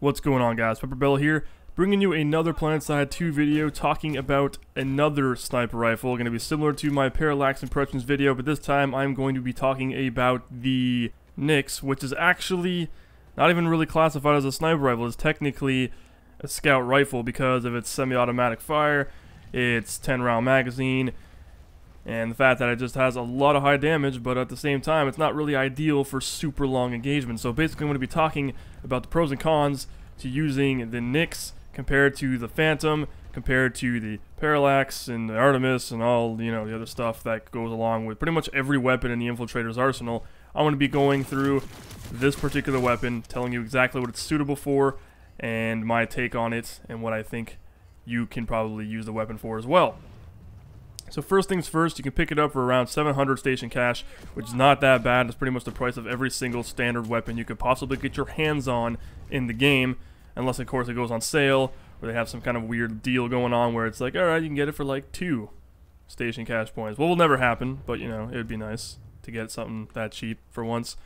What's going on, guys? PepperBelly here, bringing you another PlanetSide 2 video talking about another sniper rifle. Going to be similar to my Parallax Impressions video, but this time I'm going to be talking about the Nyx, which is actually not even really classified as a sniper rifle. It's technically a scout rifle because of its semi-automatic fire, its 10-round magazine, and the fact that it just has a lot of high damage, but at the same time, it's not really ideal for super long engagement. So basically, I'm going to be talking about the pros and cons to using the Nyx compared to the Phantom, compared to the Parallax and the Artemis and all, the other stuff that goes along with pretty much every weapon in the Infiltrator's arsenal. I'm going to be going through this particular weapon, telling you exactly what it's suitable for, and my take on it, and what I think you can probably use the weapon for as well. So first things first, you can pick it up for around 700 station cash, which is not that bad. It's pretty much the price of every single standard weapon you could possibly get your hands on in the game, unless of course it goes on sale, or they have some kind of weird deal going on where it's like, alright, you can get it for like 2 station cash points. Well, it will never happen, but it would be nice to get something that cheap for once.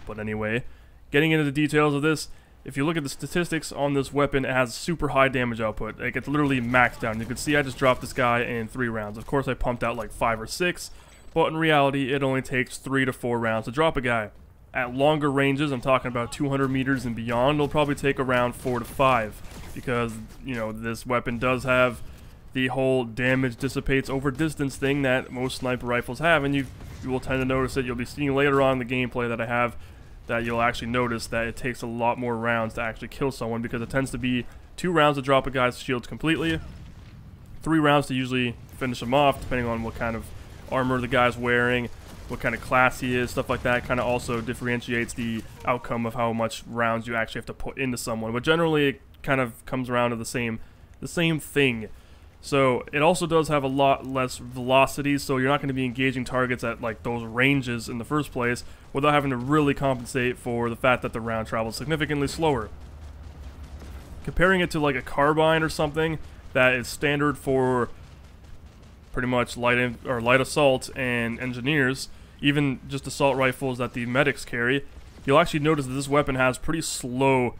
But anyway, getting into the details of this, if you look at the statistics on this weapon, it has super high damage output. Like, it's literally maxed out. You can see I just dropped this guy in 3 rounds. Of course, I pumped out like 5 or 6, but in reality, it only takes 3 to 4 rounds to drop a guy. At longer ranges, I'm talking about 200 meters and beyond, it'll probably take around 4 to 5, because, this weapon does have the whole damage dissipates over distance thing that most sniper rifles have, and you will tend to notice it. You'll be seeing later on in the gameplay that I have that you'll actually notice that it takes a lot more rounds to actually kill someone, because it tends to be 2 rounds to drop a guy's shields completely, 3 rounds to usually finish him off, depending on what kind of armor the guy's wearing, what kind of class he is, stuff like that. Kind of also differentiates the outcome of how much rounds you actually have to put into someone, but generally it kind of comes around to the same thing. So it also does have a lot less velocity, so you're not going to be engaging targets at like those ranges in the first place without having to really compensate for the fact that the round travels significantly slower. Comparing it to like a carbine or something that is standard for pretty much light assault and engineers, even just assault rifles that the medics carry, you'll actually notice that this weapon has pretty slow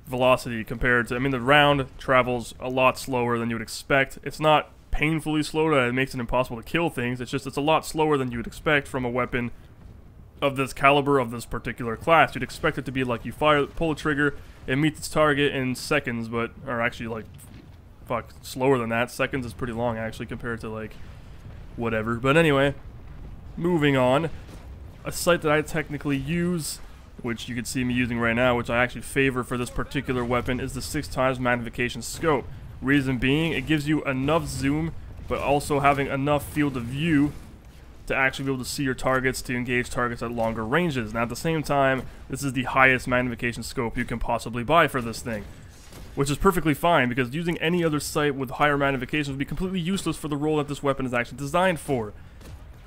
velocity compared to, the round travels a lot slower than you would expect. It's not painfully slow that it makes it impossible to kill things. It's just, it's a lot slower than you would expect from a weapon of this caliber, of this particular class. You'd expect it to be like you pull the trigger, it meets its target in seconds, or actually slower than that. Seconds is pretty long actually compared to whatever. But anyway, moving on. A sight that I technically use, which you can see me using right now, which I actually favor for this particular weapon, is the 6x magnification scope. Reason being, it gives you enough zoom, but also having enough field of view to actually be able to see your targets, to engage targets at longer ranges. Now at the same time, this is the highest magnification scope you can possibly buy for this thing, which is perfectly fine, because using any other sight with higher magnification would be completely useless for the role that this weapon is actually designed for.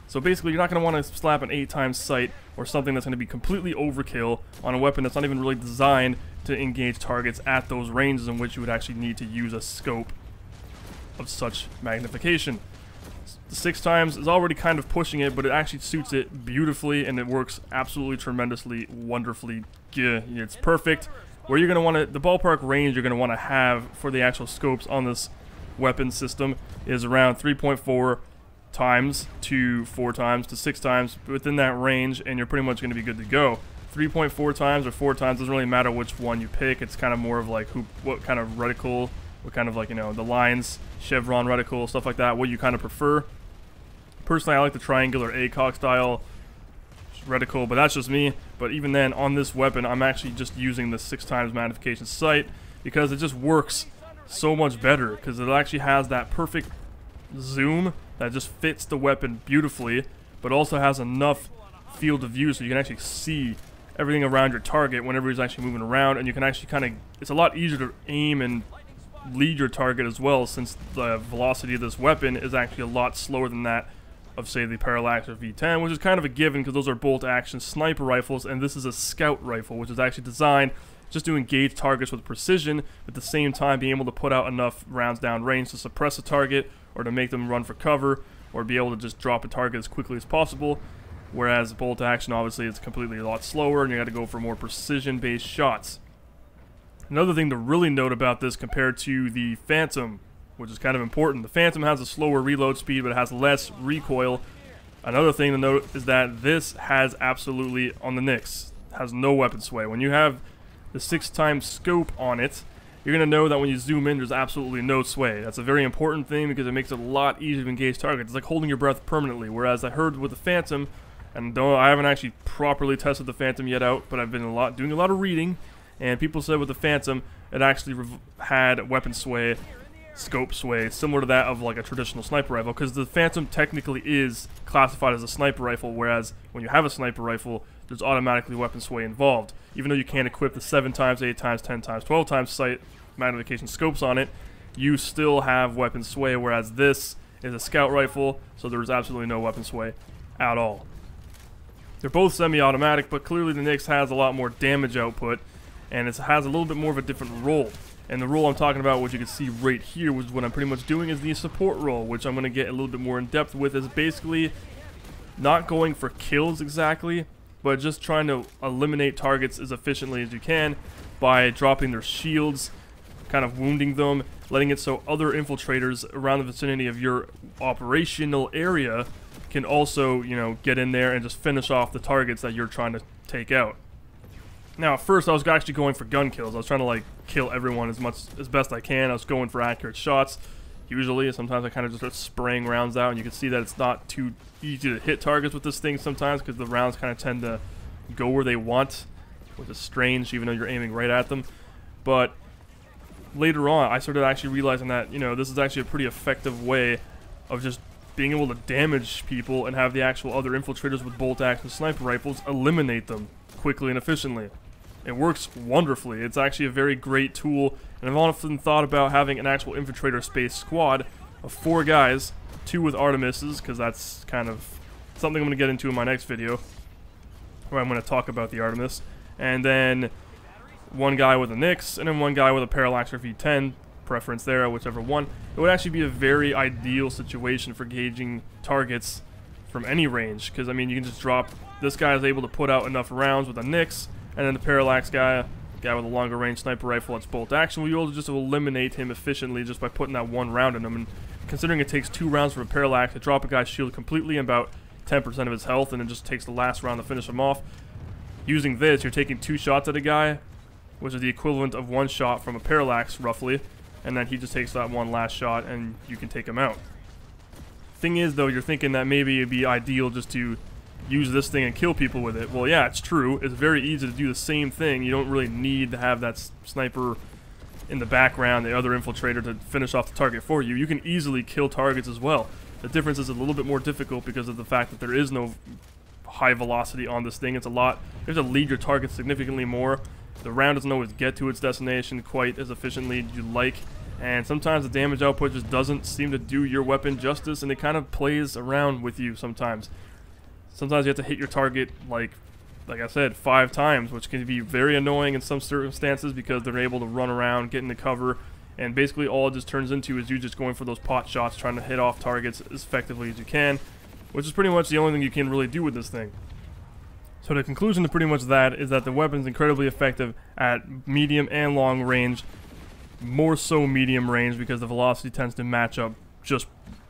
So basically, you're not going to want to slap an 8x sight or something that's going to be completely overkill on a weapon that's not even really designed to engage targets at those ranges in which you would actually need to use a scope of such magnification. The 6x is already kind of pushing it, but it actually suits it beautifully, and it works absolutely tremendously, wonderfully. It's perfect. Where you're going to want to, the ballpark range you're going to want to have for the actual scopes on this weapon system is around 3.4 times to 4 times to 6 times, within that range, and you're pretty much going to be good to go. 3.4 times or 4 times doesn't really matter which one you pick. It's kind of more of what kind of reticle, what kind of the lines, chevron reticle, stuff like that, what you kind of prefer. Personally, I like the triangular ACOG style reticle, but that's just me. But even then, on this weapon, I'm actually just using the 6x magnification sight, because it just works so much better, because it actually has that perfect zoom that just fits the weapon beautifully, but also has enough field of view so you can actually see everything around your target whenever he's actually moving around, and you can actually it's a lot easier to aim and lead your target as well, since the velocity of this weapon is actually a lot slower than that of, say, the Parallax or V10, which is kind of a given because those are bolt-action sniper rifles, and this is a scout rifle, which is actually designed just to engage targets with precision, at the same time being able to put out enough rounds down range to suppress a target, or to make them run for cover, or be able to just drop a target as quickly as possible. Whereas bolt action, obviously, it's completely a lot slower, and you got to go for more precision-based shots. Another thing to really note about this compared to the Phantom, which is kind of important. The Phantom has a slower reload speed, but it has less recoil. Another thing to note is that this has absolutely, on the Nyx, has no weapon sway. When you have the 6x scope on it, you're going to know that when you zoom in, there's absolutely no sway. That's a very important thing because it makes it a lot easier to engage targets. It's like holding your breath permanently, whereas I heard with the Phantom, and though I haven't actually properly tested the Phantom yet out, but I've been doing a lot of reading, and people said with the Phantom, it actually had weapon sway, scope sway, similar to that of like a traditional sniper rifle, because the Phantom technically is classified as a sniper rifle, whereas when you have a sniper rifle, there's automatically weapon sway involved. Even though you can't equip the 7x, 8x, 10x, 12x sight magnification scopes on it, you still have weapon sway, whereas this is a scout rifle, so there's absolutely no weapon sway at all. They're both semi-automatic, but clearly the Nyx has a lot more damage output, and it has a little bit more of a different role. And the role I'm talking about, which you can see right here, which is what I'm pretty much doing, is the support role, which I'm going to get a little bit more in depth with, is basically not going for kills exactly, but just trying to eliminate targets as efficiently as you can by dropping their shields, kind of wounding them, letting it so other infiltrators around the vicinity of your operational area can also, you know, get in there and just finish off the targets that you're trying to take out. Now, at first, I was actually going for gun kills. I was trying to, like, kill everyone as best I can. I was going for accurate shots, usually. Sometimes I kind of just start spraying rounds out, and you can see that it's not too easy to hit targets with this thing sometimes because the rounds kind of tend to go where they want, which is strange, even though you're aiming right at them. But later on, I started actually realizing that, you know, this is actually a pretty effective way of just being able to damage people and have the actual other infiltrators with bolt-action sniper rifles eliminate them quickly and efficiently. It works wonderfully. It's actually a very great tool, and I've often thought about having an actual infiltrator space squad of 4 guys, 2 with Artemises, because that's kind of something I'm going to get into in my next video, where I'm going to talk about the Artemis, and then 1 guy with a Nyx, and then 1 guy with a Parallax or V10, preference there, whichever one. It would actually be a very ideal situation for gauging targets from any range, because I mean, you can just drop, this guy is able to put out enough rounds with a Nyx, and then the Parallax guy with a longer range sniper rifle that's bolt action, will be able to just eliminate him efficiently just by putting that 1 round in him. And considering it takes 2 rounds for a Parallax to drop a guy's shield completely and about 10% of his health, and it just takes the last round to finish him off, using this, you're taking 2 shots at a guy, which is the equivalent of 1 shot from a Parallax, roughly, and then he just takes that 1 last shot, and you can take him out. Thing is, though, you're thinking that maybe it'd be ideal just to use this thing and kill people with it. Well, yeah, it's true. It's very easy to do the same thing. You don't really need to have that sniper in the background, the other infiltrator, to finish off the target for you. You can easily kill targets as well. The difference is a little bit more difficult because of the fact that there is no high velocity on this thing. It's a lot, you have to lead your target significantly more. The round doesn't always get to its destination quite as efficiently as you'd like, and sometimes the damage output just doesn't seem to do your weapon justice, and it kind of plays around with you sometimes. Sometimes you have to hit your target, like I said, 5 times, which can be very annoying in some circumstances because they're able to run around, get into cover, and basically all it just turns into is you just going for those pot shots, trying to hit off targets as effectively as you can, which is pretty much the only thing you can really do with this thing. So the conclusion to pretty much that is that the weapon's incredibly effective at medium and long range, more so medium range because the velocity tends to match up just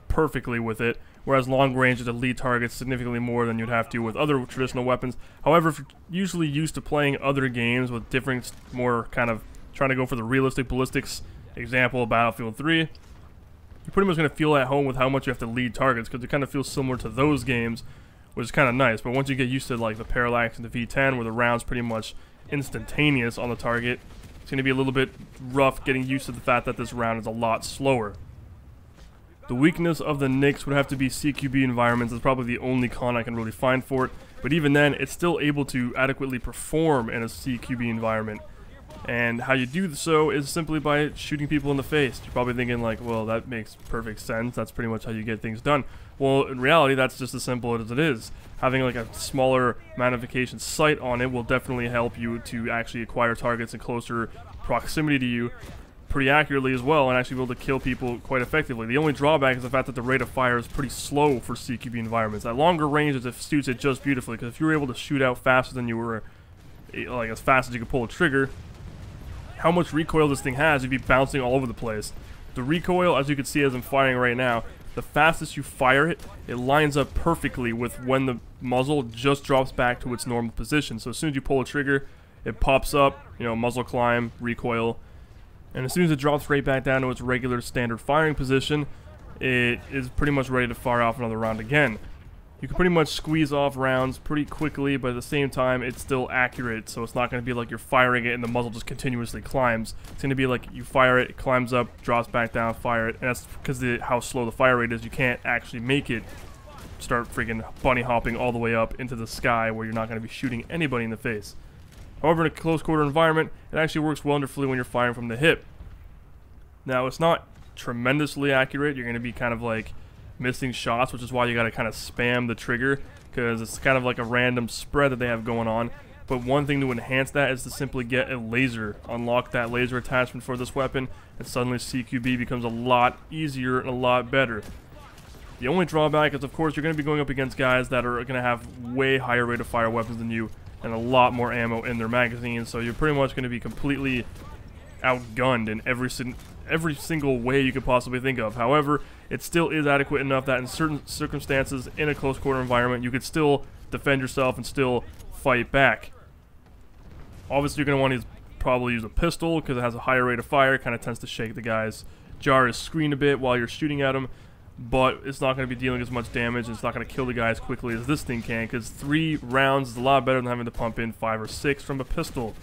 perfectly with it, whereas long range is to lead targets significantly more than you'd have to with other traditional weapons. However, if you're usually used to playing other games with different, more kind of trying to go for the realistic ballistics, example Battlefield 3, you're pretty much going to feel at home with how much you have to lead targets because it kind of feels similar to those games, which is kind of nice. But once you get used to like the Parallax and the V10, where the round's pretty much instantaneous on the target, it's going to be a little bit rough getting used to the fact that this round is a lot slower. The weakness of the Nyx would have to be CQB environments. It's probably the only con I can really find for it. But even then, it's still able to adequately perform in a CQB environment. And how you do so is simply by shooting people in the face. You're probably thinking like, well, that makes perfect sense. That's pretty much how you get things done. Well, in reality, that's just as simple as it is. Having like a smaller magnification sight on it will definitely help you to actually acquire targets in closer proximity to you pretty accurately as well, and actually be able to kill people quite effectively. The only drawback is the fact that the rate of fire is pretty slow for CQB environments. At longer ranges, it suits it just beautifully, because if you were able to shoot out faster than you were, like as fast as you could pull a trigger, how much recoil this thing has, you'd be bouncing all over the place. The recoil, as you can see as I'm firing right now, the fastest you fire it, it lines up perfectly with when the muzzle just drops back to its normal position. So as soon as you pull a trigger, it pops up, you know, muzzle climb, recoil, and as soon as it drops right back down to its regular standard firing position, it is pretty much ready to fire off another round again. You can pretty much squeeze off rounds pretty quickly, but at the same time, it's still accurate, so it's not going to be like you're firing it and the muzzle just continuously climbs. It's going to be like you fire it, it climbs up, drops back down, fire it, and that's because how slow the fire rate is. You can't actually make it start freaking bunny hopping all the way up into the sky where you're not going to be shooting anybody in the face. However, in a close quarter environment, it actually works wonderfully when you're firing from the hip. Now, it's not tremendously accurate. You're going to be kind of like missing shots, which is why you got to kind of spam the trigger, because it's kind of like a random spread that they have going on. But one thing to enhance that is to simply get a laser, unlock that laser attachment for this weapon, and suddenly CQB becomes a lot easier and a lot better. The only drawback is, of course, you're going to be going up against guys that are going to have way higher rate of fire weapons than you and a lot more ammo in their magazines, so you're pretty much going to be completely outgunned in every single way you could possibly think of. However, it still is adequate enough that in certain circumstances, in a close quarter environment, you could still defend yourself and still fight back. Obviously, you're going to want to probably use a pistol because it has a higher rate of fire. Kind of tends to shake the guy's jar his screen a bit while you're shooting at him, but it's not going to be dealing as much damage, and it's not going to kill the guy as quickly as this thing can, because 3 rounds is a lot better than having to pump in 5 or 6 from a pistol.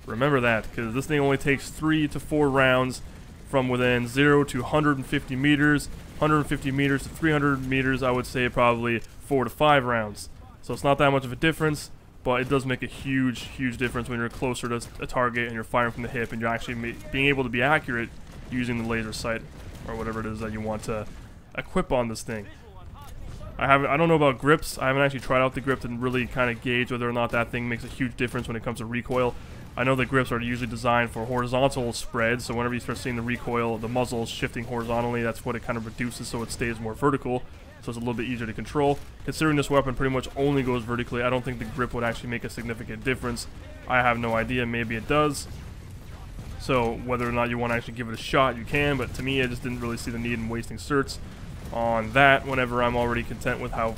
Remember that, because this thing only takes 3 to 4 rounds from within 0 to 150 meters. 150 meters to 300 meters, I would say probably 4 to 5 rounds. So it's not that much of a difference, but it does make a huge, huge difference when you're closer to a target and you're firing from the hip and you're actually being able to be accurate using the laser sight or whatever it is that you want to equip on this thing. I don't know about grips. I haven't actually tried out the grip to really kind of gauge whether or not that thing makes a huge difference when it comes to recoil. I know the grips are usually designed for horizontal spread, so whenever you start seeing the recoil, the muzzle is shifting horizontally, that's what it kind of reduces so it stays more vertical, so it's a little bit easier to control. Considering this weapon pretty much only goes vertically, I don't think the grip would actually make a significant difference. I have no idea, maybe it does. So whether or not you want to actually give it a shot, you can, but to me I just didn't really see the need in wasting certs on that whenever I'm already content with how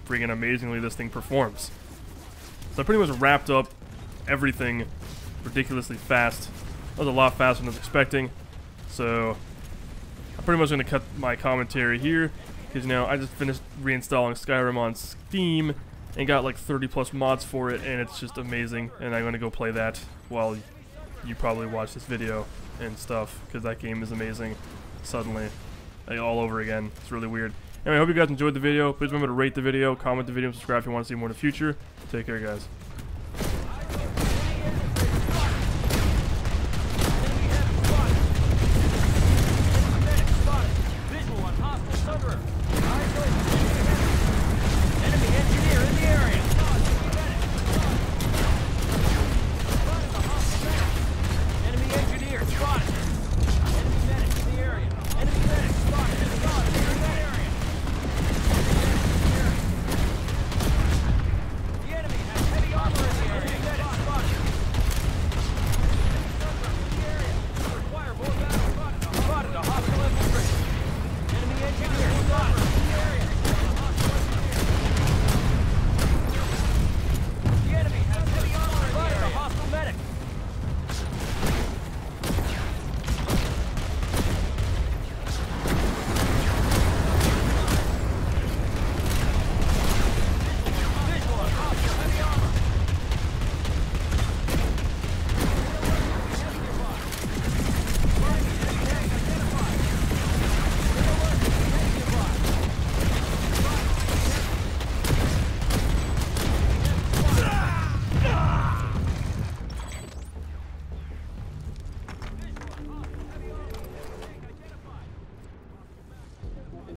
freaking amazingly this thing performs. So I pretty much wrapped up everything ridiculously fast. That was a lot faster than I was expecting. So I'm pretty much going to cut my commentary here, because, you know, I just finished reinstalling Skyrim on Steam and got like 30 plus mods for it, and it's just amazing, and I'm going to go play that while you probably watch this video and stuff, because that game is amazing suddenly, like, all over again. It's really weird. Anyway, I hope you guys enjoyed the video. Please remember to rate the video, comment the video, and subscribe if you want to see more in the future. Take care, guys.